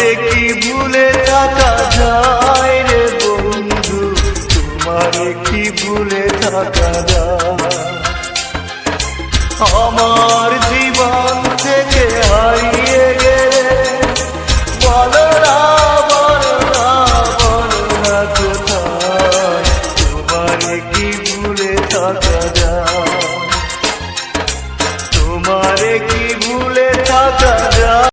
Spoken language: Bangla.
তোমারে কি ভুলে থাকা যায় রে বন্ধু, তোমারে কি ভুলে থাকা যায়। আমার